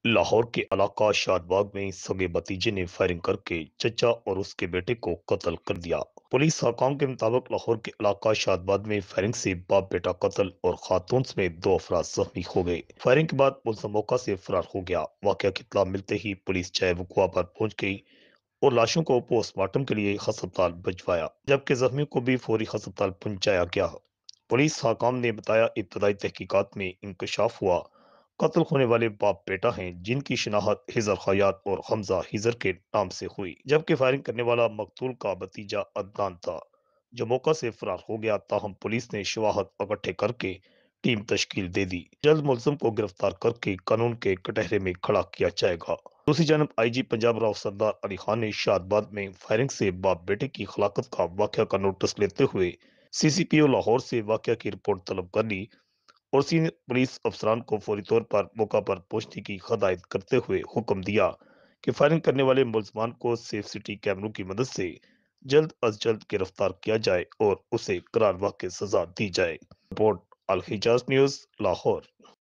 लाहौर के इलाका शादबाग में सगे भतीजे ने फायरिंग करके चचा और उसके बेटे को कत्ल कर दिया। पुलिस हकाम के मुताबिक लाहौर के इलाका शादबाग में फायरिंग से बाप बेटा कत्ल और खातून समेत दो अफराद जख्मी हो गए। फायरिंग के बाद मुलजिम मौका से फरार हो गया। वाकया की इत्तला मिलते ही पुलिस चाय वकुआ पर पहुंच गई और लाशों को पोस्टमार्टम के लिए अस्पताल भिजवाया, जबकि जख्मियों को भी फौरी अस्पताल पहुंचाया गया। पुलिस हकाम ने बताया, इब्तदाई तहकीकात में इंकशाफ हुआ कत्ल होने वाले बाप बेटा हैं, जिनकी शिनाख्त हिजर खयात और हमजा हिजर के नाम से हुई, जबकि फायरिंग करने वाला मकतूल का भतीजा अदनान था, जो मौका से फरार हो गया। ताहम पुलिस ने शवाहद इकट्ठे करके टीम तश्कील दे दी। जल्द मुलजिम को गिरफ्तार करके कानून के कटहरे में खड़ा किया जाएगा। दूसरी जानब आईजी पंजाब राव सरदार अली खान ने शादबाद में फायरिंग से बाप बेटे की खलाकत का वाकया का नोटिस लेते हुए सीसीपीओ लाहौर से वाकया की रिपोर्ट तलब कर ली और सीनियर पुलिस अफसरान को फौरी तौर पर मौका पर पहुंचने की हदायत करते हुए हुक्म दिया कि फायरिंग करने वाले मुलजमान को सेफ सिटी कैमरों की मदद से जल्द अज जल्द गिरफ्तार किया जाए और उसे करार वाक़ई सजा दी जाए। रिपोर्ट अल हिजाज न्यूज, लाहौर।